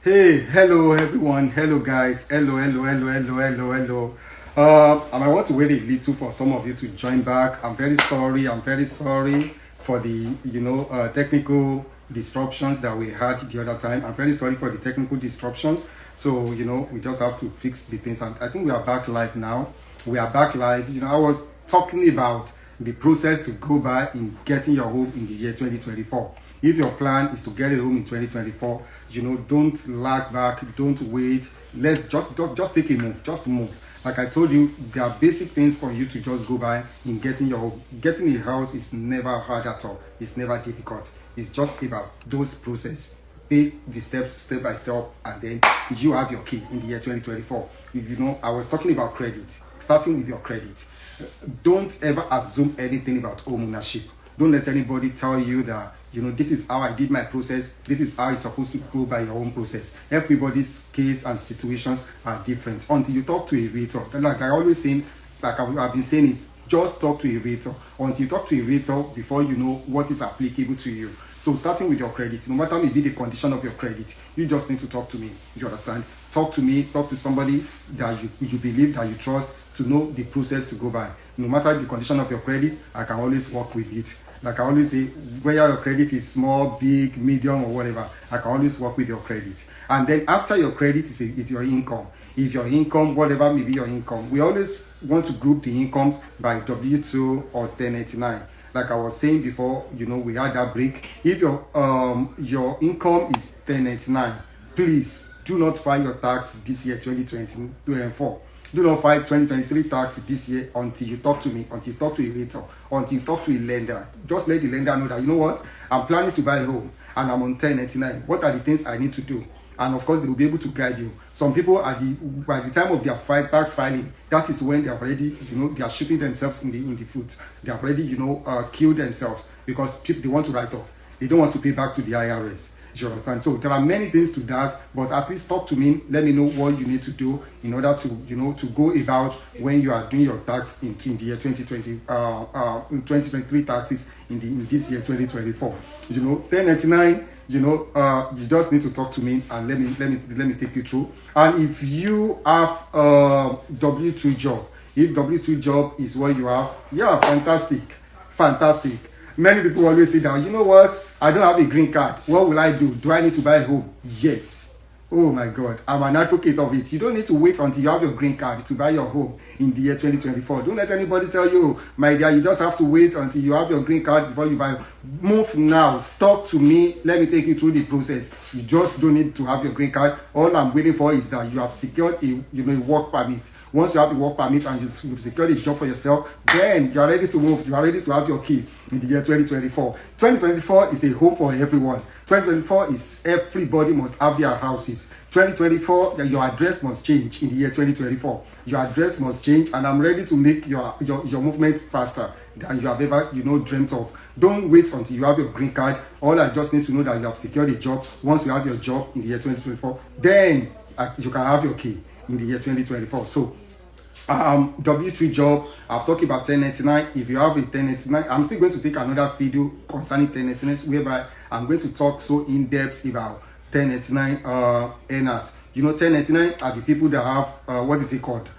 Hey, hello everyone, hello guys, hello. And I want to wait a little for some of you to join back. I'm very sorry for the technical disruptions that we had the other time. I'm very sorry for the technical disruptions. So we just have to fix the things, and I think we are back live now. We are back live. I was talking about the process to go by in getting your home in the year 2024. If your plan is to get a home in 2024, don't lag back, don't wait. Let's just take a move, just move. Like I told you, there are basic things for you to just go by in getting your home. Getting a house is never hard at all. It's never difficult. It's just about those process. Take the steps step by step, and then you have your key in the year 2024. I was talking about credit, starting with your credit. Don't ever assume anything about home ownership. Don't let anybody tell you that this is how I did my process, this is how it's supposed to go by your own process. Everybody's case and situations are different. Until you talk to a realtor, like I always say, like I've been saying it, just talk to a realtor. Until you talk to a realtor before you know what is applicable to you. So starting with your credit, no matter maybe the condition of your credit, you just need to talk to me. You understand? Talk to me, talk to somebody that you believe, that you trust, to know the process to go by. No matter the condition of your credit, I can always work with it. Like I always say, whether your credit is small, big, medium, or whatever, I can always work with your credit. And then after your credit is your income. If your income, whatever may be your income, we always want to group the incomes by W2 or 1099. Like I was saying before, we had that break. If your income is 1099, please do not file your tax this year 2024. Do not file 2023 tax this year until you talk to me, until you talk to a realtor, until you talk to a lender. Just let the lender know that, what, I'm planning to buy a home and I'm on 1099. What are the things I need to do? And of course, they will be able to guide you. Some people, by the time of their tax filing, that is when they have already, they are shooting themselves in the foot. They have already, killed themselves because they want to write off. They don't want to pay back to the IRS. You understand? So there are many things to that, but at least talk to me. Let me know what you need to do in order to, to go about when you are doing your tax in the year 2023 taxes in this year 2024. 1099. You just need to talk to me and let me take you through. And if you have W2 job, if W2 job is what you have, yeah, fantastic. Many people always say that, what, I don't have a green card. What will I do? Do I need to buy a home? Yes. Oh my God, I'm an advocate of it. You don't need to wait until you have your green card to buy your home in the year 2024. Don't let anybody tell you, my dear, you just have to wait until you have your green card before you buy. Move now. Talk to me. Let me take you through the process. You just don't need to have your green card. All I'm waiting for is that you have secured a work permit. Once you have a work permit and you've secured a job for yourself, then you are ready to move. You are ready to have your key in the year 2024. 2024 is a home for everyone. 2024 is everybody must have their houses. 2024, your address must change in the year 2024. Your address must change, and I'm ready to make your movement faster than you have ever dreamt of. Don't wait until you have your green card. All I just need to know that you have secured a job. Once you have your job in the year 2024, then you can have your key in the year 2024. So W2 job, I've talked about 1099. If you have a 1099, I'm still going to take another video concerning 1099 whereby I'm going to talk so in depth about 1099 earners. 1099 are the people that have what is it called,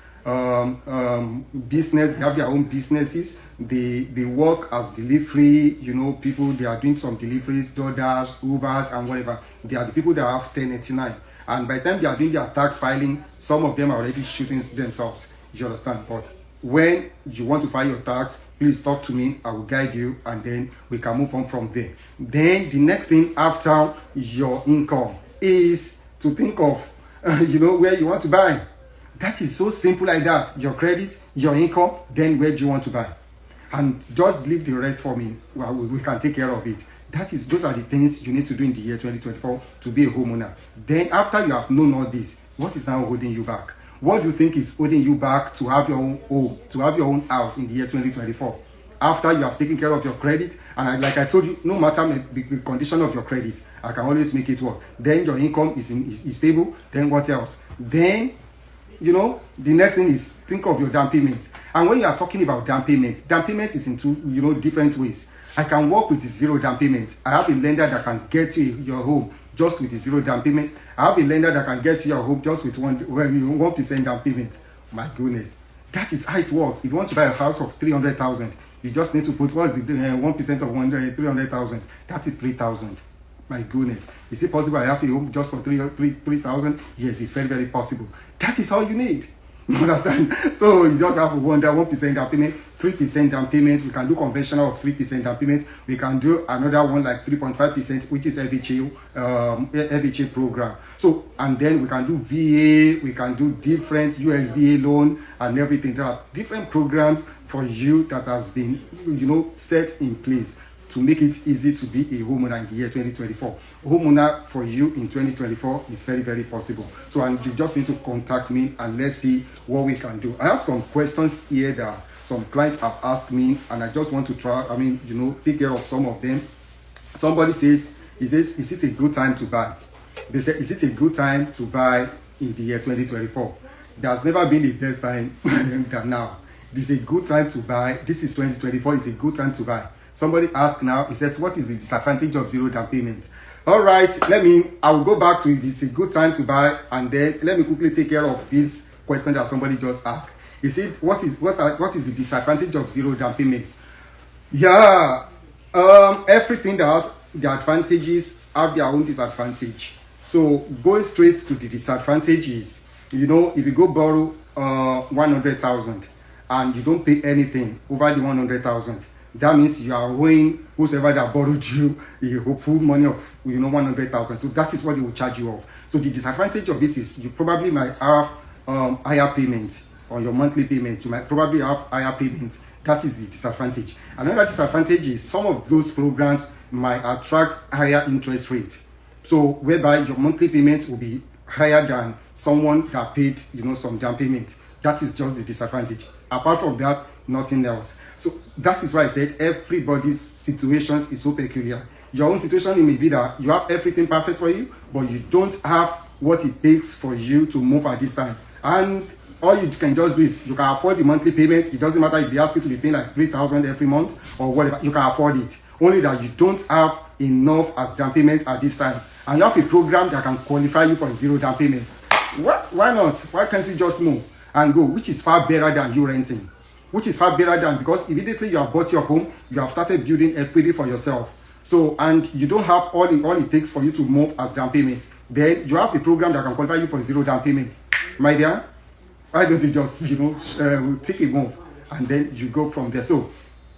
business. They have their own businesses. They work as delivery. People, they are doing some deliveries, DoorDash, Ubers, and whatever. They are the people that have 1099. And by the time they are doing their tax filing, some of them are already shooting themselves. You understand? But when you want to file your tax, please talk to me. I will guide you, and then we can move on from there. Then the next thing after your income is to think of where you want to buy. That is so simple like that. Your credit, your income, then where do you want to buy? And just leave the rest for me. Well, we can take care of it. Those are the things you need to do in the year 2024 to be a homeowner. Then after you have known all this, what is now holding you back? What do you think is holding you back to have your own home, to have your own house in the year 2024? After you have taken care of your credit, and like I told you, no matter the condition of your credit, I can always make it work. Then your income is stable. Then what else? Then, the next thing is think of your down payment. And when you are talking about down payment is in two, different ways. I can work with zero down payment. I have a lender that can get you your home just with the 0 down payment. I have a lender that can get your home just with 1% down payment. My goodness, that is how it works. If you want to buy a house of 300,000, you just need to put, what's the 1% of 300,000? That is 3,000. My goodness, is it possible I have a home just for 3,000? Yes, it's very, very possible. That is all you need. You understand? So you just have to wonder 1% down payment, 3% down payment. We can do conventional of 3% down payment. We can do another one like 3.5%, which is FHA program. So, and then we can do VA, we can do different USDA loan and everything. There are different programs for you that has been, set in place to make it easy to be a homeowner in the year 2024. Homeowner for you in 2024 is very, very possible. So, and you just need to contact me and let's see what we can do. I have some questions here that some clients have asked me, and I just want to try, take care of some of them. Somebody says, is it a good time to buy? They say, is it a good time to buy in the year 2024? There's never been a best time than now. This is a good time to buy. This is 2024. It's a good time to buy. Somebody asked now, he says, what is the disadvantage of 0 down payment? All right, I will go back to if it's a good time to buy, and then let me quickly take care of this question that somebody just asked. He said, what is the disadvantage of 0 down payment? Yeah, everything that has the advantages have their own disadvantage. So going straight to the disadvantages, if you go borrow 100,000 and you don't pay anything over the 100,000, that means you are owing whoever that borrowed you a full money of 100,000. So that is what they will charge you off. So the disadvantage of this is you probably might have higher payment on your monthly payment. You might probably have higher payment. That is the disadvantage. Another disadvantage is some of those programs might attract higher interest rate. So whereby your monthly payment will be higher than someone that paid some down payment. That is just the disadvantage. Apart from that, nothing else. So that is why I said everybody's situations is so peculiar. Your own situation, it may be that you have everything perfect for you, but you don't have what it takes for you to move at this time. And all you can just do is you can afford the monthly payment. It doesn't matter if they ask you to be paying like 3,000 every month or whatever, you can afford it. Only that you don't have enough as down payment at this time. And you have a program that can qualify you for 0 down payment. Why not? Why can't you just move and go? Which is far better than you renting. Which is far better than, because immediately you have bought your home, you have started building equity for yourself. So, and you don't have all it takes for you to move as down payment. Then you have a program that can qualify you for 0 down payment. My dear, why don't you just, take a move and then you go from there. So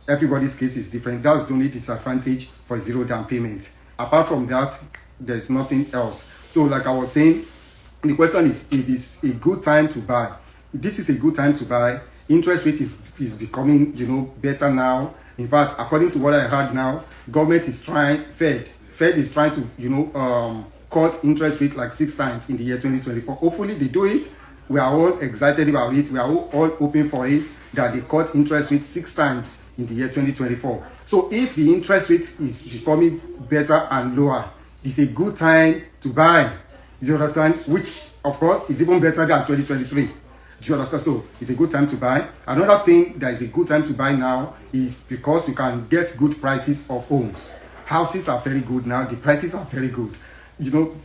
everybody's case is different. That's the only disadvantage for 0 down payment. Apart from that, there's nothing else. So like I was saying, the question is, if it's a good time to buy. This is a good time to buy. Interest rate is becoming, better now. In fact, according to what I heard now, government is trying, Fed is trying to, cut interest rate like 6 times in the year 2024. Hopefully they do it. We are all excited about it. We are all hoping for it, that they cut interest rate 6 times in the year 2024. So if the interest rate is becoming better and lower, it's a good time to buy. You understand? Which, of course, is even better than 2023. Do you understand? So it's a good time to buy. Another thing that is a good time to buy now is because you can get good prices of homes. Houses are very good now. The prices are very good.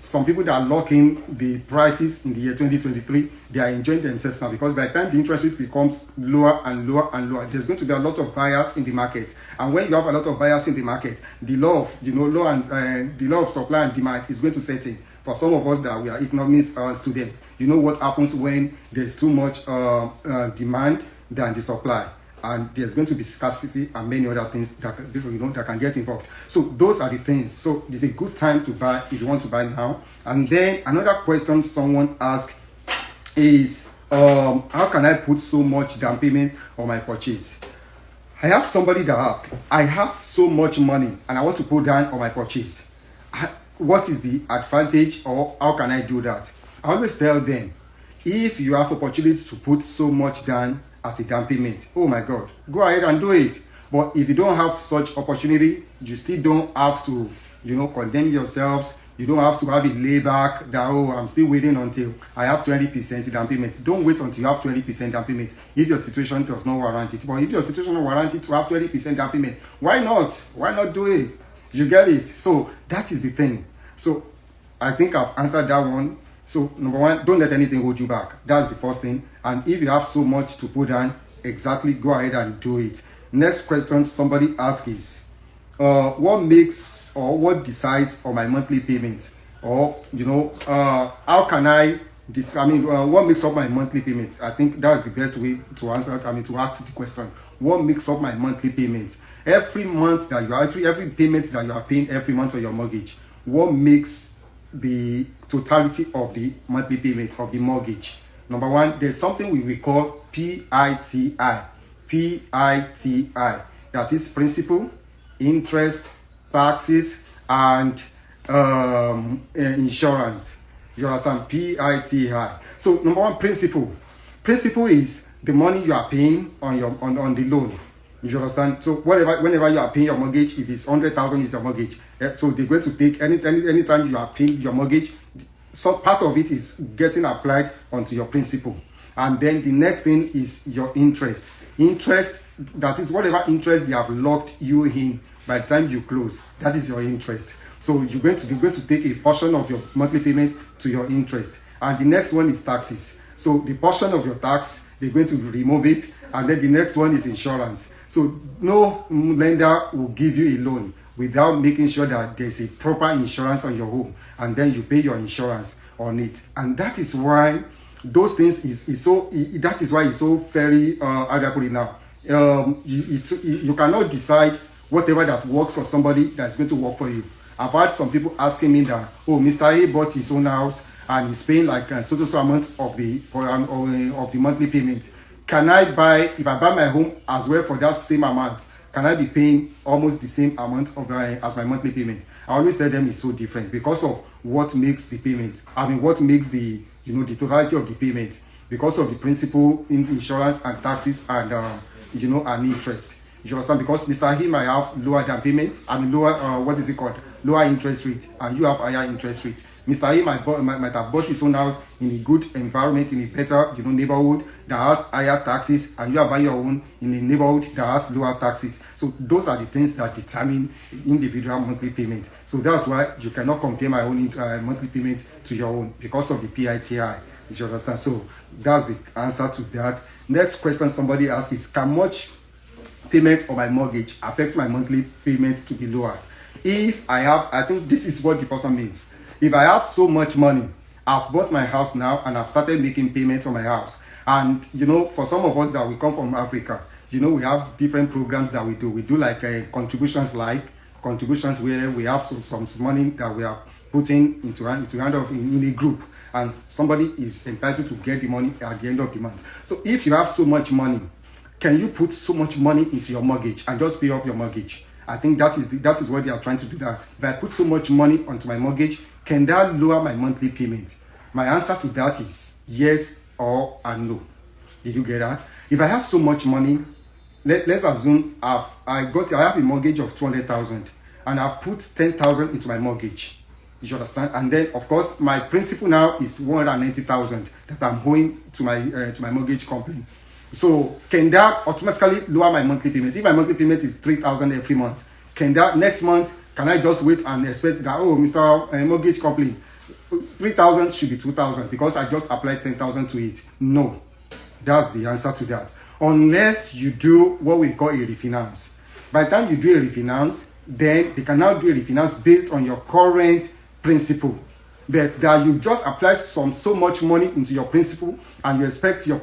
Some people that are locking the prices in the year 2023, they are enjoying themselves now, because by the time the interest rate becomes lower and lower and lower, there's going to be a lot of buyers in the market. And when you have a lot of buyers in the market, the law of the law of supply and demand is going to set in. For some of us that we are economics students, you know what happens when there's too much demand than the supply, and there's going to be scarcity and many other things that that can get involved. So those are the things. So it's a good time to buy if you want to buy now. And then another question someone asked is, how can I put so much down payment on my purchase? I have somebody that asked, I have so much money and I want to put down on my purchase. What is the advantage, or how can I do that? I always tell them, if you have opportunity to put so much down as a down payment, oh my God, go ahead and do it. But if you don't have such opportunity, you still don't have to, condemn yourselves. You don't have to have it lay back that, oh, I'm still waiting until I have 20% down payment. Don't wait until you have 20% down payment if your situation does not warrant it. But if your situation warrants it to have 20% down payment, why not? Why not do it? You get it? So that is the thing. So I think I've answered that one. So number one, don't let anything hold you back. That's the first thing. And if you have so much to put down, exactly, go ahead and do it. Next question somebody asks is, what makes or what decides on my monthly payment? Or, how can what makes up my monthly payment? I think that's the best way to answer it. To ask the question, what makes up my monthly payment? Every month that you are, every payment that you are paying every month on your mortgage, what makes the totality of the monthly payment of the mortgage? Number one, there's something we call PITI. PITI. That is principal, interest, taxes, and insurance. You understand? PITI. So number one, principal. Principal is the money you are paying on your on the loan. You understand? So whenever you are paying your mortgage, if it's 100,000 is your mortgage, so they're going to take anytime you are paying your mortgage, so part of it is getting applied onto your principal. And then the next thing is your interest. Interest, that is whatever interest they have locked you in by the time you close, that is your interest. So you're going to take a portion of your monthly payment to your interest. And the next one is taxes. So the portion of your tax, they're going to remove it. And then the next one is insurance. So no lender will give you a loan without making sure that there's a proper insurance on your home, and then you pay your insurance on it. And that is why those things that is why it's so very adequate now. You cannot decide whatever that works for somebody that's going to work for you. I've had some people asking me that, oh, Mr. A bought his own house and he's paying like a so amount of the monthly payment. Can I buy, if I buy my home as well for that same amount, can I be paying almost the same amount of as my monthly payment? I always tell them it's so different because of what makes the payment. What makes the the totality of the payment, because of the principal, insurance and taxes and and interest. You understand? Because Mr. He might have lower down payment, lower interest rate, and you have higher interest rate. Mr. A might have bought his own house in a good environment, in a better neighborhood that has higher taxes, and you are buying your own in a neighborhood that has lower taxes. So those are the things that determine individual monthly payment. So that's why you cannot compare my own monthly payment to your own because of the PITI. You understand? So that's the answer to that. Next question somebody asks is, can much payment on my mortgage affect my monthly payment to be lower? If I think this is what the person means. If I have so much money, I've bought my house now and I've started making payments on my house. And, for some of us that we come from Africa, we have different programs that we do. We do like contributions where we have some money that we are putting into hand of in a group. And somebody is entitled to get the money at the end of the month. So if you have so much money, can you put so much money into your mortgage and just pay off your mortgage? I think that is what they are trying to do. That if I put so much money onto my mortgage, can that lower my monthly payment? My answer to that is yes or no. Did you get that? If I have so much money, let's assume I have a mortgage of 200,000 and I've put 10,000 into my mortgage. You understand? And then of course my principal now is 190,000 that I'm owing to my mortgage company. So can that automatically lower my monthly payment? If my monthly payment is 3,000 every month, can that next month, can I just wait and expect that, oh, Mr. Mortgage Company, 3,000 should be 2,000 because I just applied 10,000 to it? No, that's the answer to that. Unless you do what we call a refinance. By the time you do a refinance, then they can now do a refinance based on your current principal. But that you just apply so much money into your principal and you expect your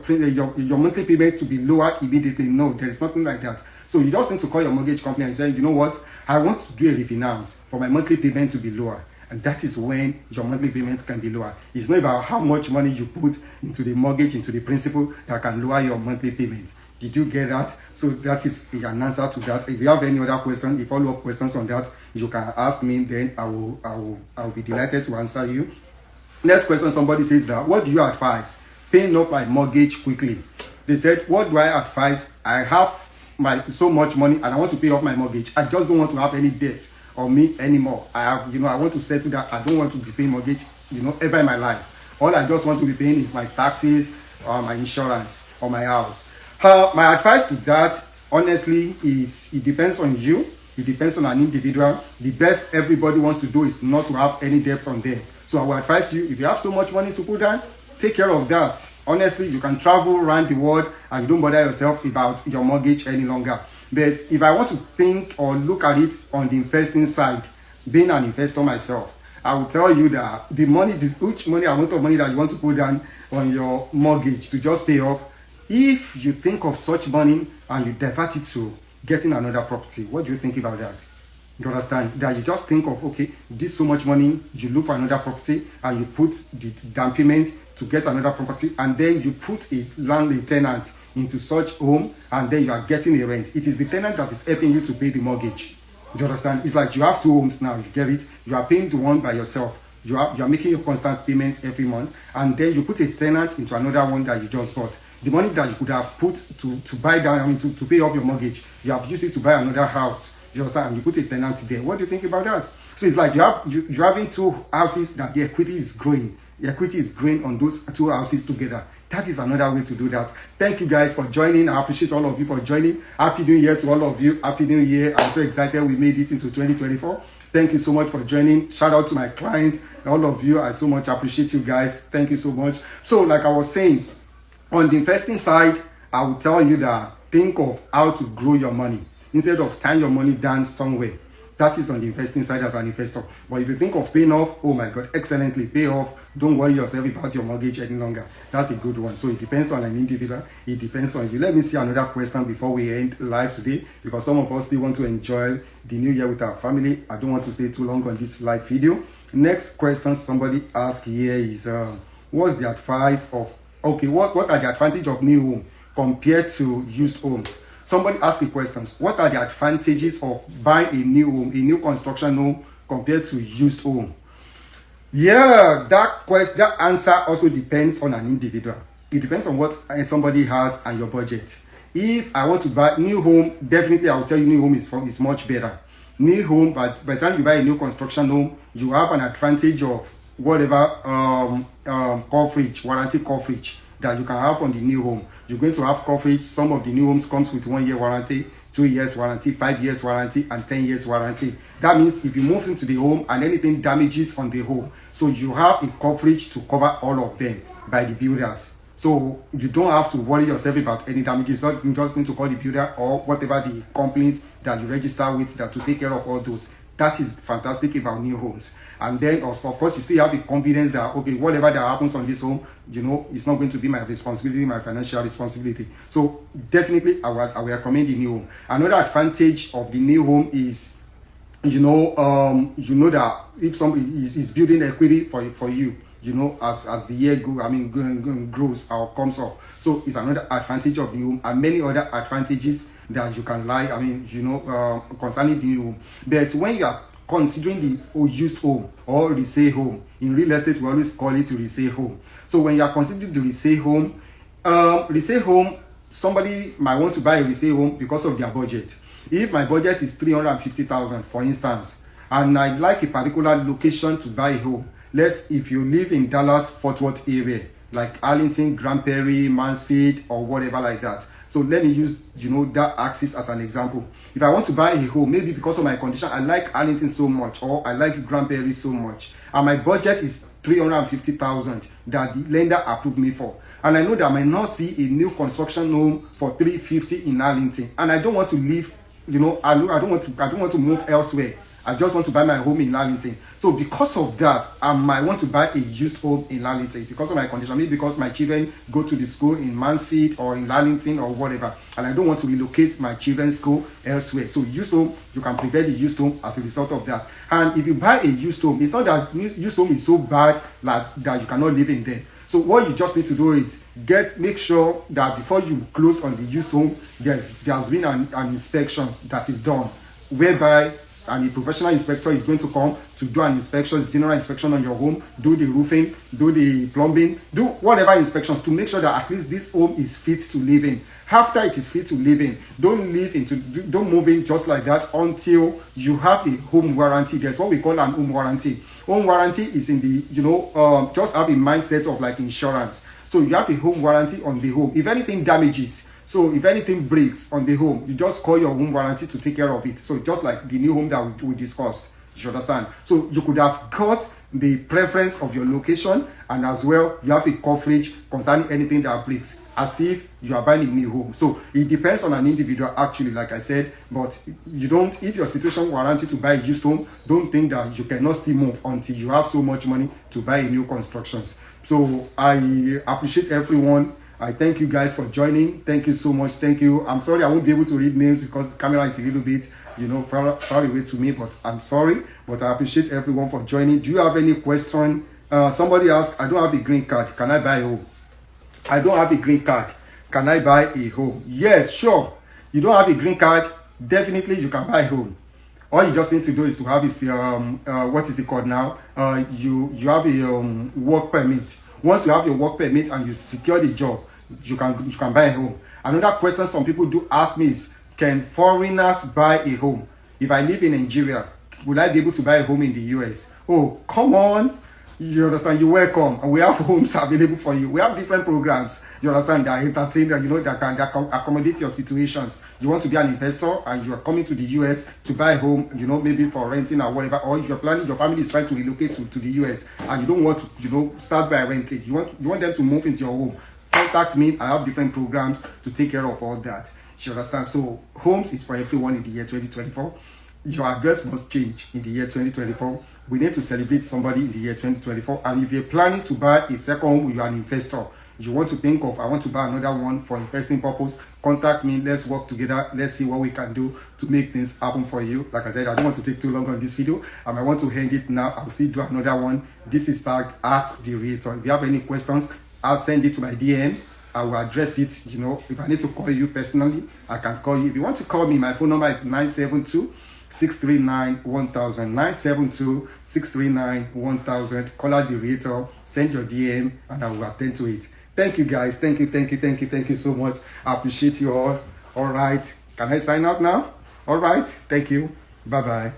monthly payment to be lower immediately. No, there is nothing like that. So you just need to call your mortgage company and say, you know what, I want to do a refinance for my monthly payment to be lower. And that is when your monthly payments can be lower. It's not about how much money you put into the mortgage, into the principal, that can lower your monthly payment. Did you get that? So that is an answer to that. If you have any other questions, if follow-up questions on that, you can ask me, then I will be delighted to answer you. Next question, somebody says that, what do you advise? Paying up my mortgage quickly. They said, what do I advise? I have so much money and I want to pay off my mortgage. I just don't want to have any debt on me anymore. I want to settle that. I don't want to be paying mortgage, ever in my life. All I just want to be paying is my taxes, my insurance, or my house. My advice to that, honestly, is it depends on you. It depends on an individual. The best everybody wants to do is not to have any debt on them. So I would advise you, if you have so much money to put down, take care of that. Honestly, you can travel around the world and you don't bother yourself about your mortgage any longer. But if I want to think or look at it on the investing side, being an investor myself, I will tell you that the money, this huge money, amount of money that you want to put down on your mortgage to just pay off, if you think of such money and you divert it to getting another property, what do you think about that? You understand? That you just think of, okay, this so much money, you look for another property and you put the down payment to get another property, and then you put a landlord tenant into such home, and then you are getting a rent. It is the tenant that is helping you to pay the mortgage. You understand? It's like you have two homes now, you get it? You are paying the one by yourself. You are making your constant payments every month, and then you put a tenant into another one that you just bought. The money that you could have put to buy down, I mean, to pay off your mortgage, you have used it to buy another house. You understand? And you put a tenant there. What do you think about that? So it's like you're having two houses that the equity is growing. The equity is growing on those two houses together. That is another way to do that. Thank you guys for joining. I appreciate all of you for joining. Happy New Year to all of you. Happy New Year. I'm so excited we made it into 2024. Thank you so much for joining. Shout out to my clients. All of you, I so much appreciate you guys. Thank you so much. So like I was saying, on the investing side, I will tell you that think of how to grow your money instead of tying your money down somewhere. That is on the investing side as an investor. But if you think of paying off, oh my God, excellently pay off. Don't worry yourself about your mortgage any longer. That's a good one. So it depends on an individual. It depends on you. Let me see another question before we end live today, because some of us still want to enjoy the new year with our family. I don't want to stay too long on this live video. Next question somebody asked here is, what's the advice of, okay, what are the advantages of new home compared to used homes? Somebody asked the questions. What are the advantages of buying a new home, a new construction home, compared to used home? Yeah, that answer also depends on an individual. It depends on what somebody has and your budget. If I want to buy new home, definitely I will tell you new home is much better. New home, but by the time you buy a new construction home, you have an advantage of whatever coverage, warranty coverage that you can have on the new home. You're going to have coverage. Some of the new homes comes with 1 year warranty, 2 years warranty, 5 years warranty, and 10 years warranty. That means if you move into the home and anything damages on the home, so you have a coverage to cover all of them by the builders. So you don't have to worry yourself about any damages. You're just going to call the builder or whatever the companies that you register with that to take care of all those. That is fantastic about new homes. And then, of course, you still have the confidence that, okay, whatever that happens on this home, you know, it's not going to be my responsibility, my financial responsibility. So definitely, I will recommend the new home. Another advantage of the new home is, you know that if somebody is building equity for you, you know, as the year grows or comes up. So it's another advantage of the home, and many other advantages that you can concerning the new home. But when you are considering the used home or resale home, in real estate we always call it resale home. So when you are considering the resale home, somebody might want to buy a resale home because of their budget. If my budget is 350,000, for instance, and I like a particular location to buy a home, if you live in Dallas, Fort Worth area, like Arlington, Grand Prairie, Mansfield, or whatever like that. So let me use, that axis as an example. If I want to buy a home, maybe because of my condition, I like Arlington so much, or I like Grand Prairie so much, and my budget is 350,000 that the lender approved me for. And I know that I might not see a new construction home for 350 in Arlington, and I don't want to leave, I don't want to move elsewhere. I just want to buy my home in Arlington. So because of that, I might want to buy a used home in Arlington because of my condition. Maybe because my children go to the school in Mansfield or in Arlington or whatever, and I don't want to relocate my children's school elsewhere. So used home, you can prepare the used home as a result of that. And if you buy a used home, it's not that used home is so bad that you cannot live in them. So what you just need to do is make sure that before you close on the used home, there's been an inspection that is done, whereby a professional inspector is going to come to do an inspection, general inspection on your home, do the roofing, do the plumbing, do whatever inspections to make sure that at least this home is fit to live in. After it is fit to live in, don't move in just like that until you have a home warranty. There's what we call an home warranty. Home warranty is in the, just have a mindset of like insurance. So you have a home warranty on the home. If anything damages, so if anything breaks on the home, you just call your home warranty to take care of it. So just like the new home that we discussed. You understand? So you could have got the preference of your location, and as well you have a coverage concerning anything that breaks, as if you are buying a new home. So it depends on an individual, actually, like I said. But you don't, if your situation warrants you to buy a used home, don't think that you cannot still move until you have so much money to buy a new constructions. So I appreciate everyone. I thank you guys for joining. Thank you so much. Thank you. I'm sorry I won't be able to read names because the camera is a little bit, you know, far away to me, but I'm sorry. But I appreciate everyone for joining. Do you have any question? Somebody asked, I don't have a green card. Can I buy a home? I don't have a green card. Can I buy a home? Yes, sure. You don't have a green card, definitely you can buy a home. All you just need to do is to have is what is it called now? You have a work permit. Once you have your work permit and you secure the job, you can buy a home. Another question some people do ask me is, can foreigners buy a home? If I live in Nigeria, will I be able to buy a home in the US? Oh, come on. You understand? You're welcome. And we have homes available for you. We have different programs. You understand? That entertain, that, you know, that can accommodate your situations. You want to be an investor and you are coming to the US to buy a home, you know, maybe for renting or whatever, or if you're planning, your family is trying to relocate to the US and you don't want to, you know, start by renting. You want them to move into your home. Contact me. I have different programs to take care of all that. You understand? So homes is for everyone in the year 2024. Your address must change in the year 2024. We need to celebrate somebody in the year 2024. And if you're planning to buy a second home, you're an investor, you want to think of, I want to buy another one for investing purpose, contact me. Let's work together. Let's see what we can do to make things happen for you. Like I said, I don't want to take too long on this video. I want to end it now. I'll still do another one. This is tagged Ask the Realtor. If you have any questions, I'll send it to my DM. I will address it. You know, if I need to call you personally, I can call you. If you want to call me, my phone number is 972-639-1000. 972-639-1000. Call the Realtor, send your DM, and I will attend to it. Thank you, guys. Thank you so much. I appreciate you all. All right. Can I sign out now? All right. Thank you. Bye-bye.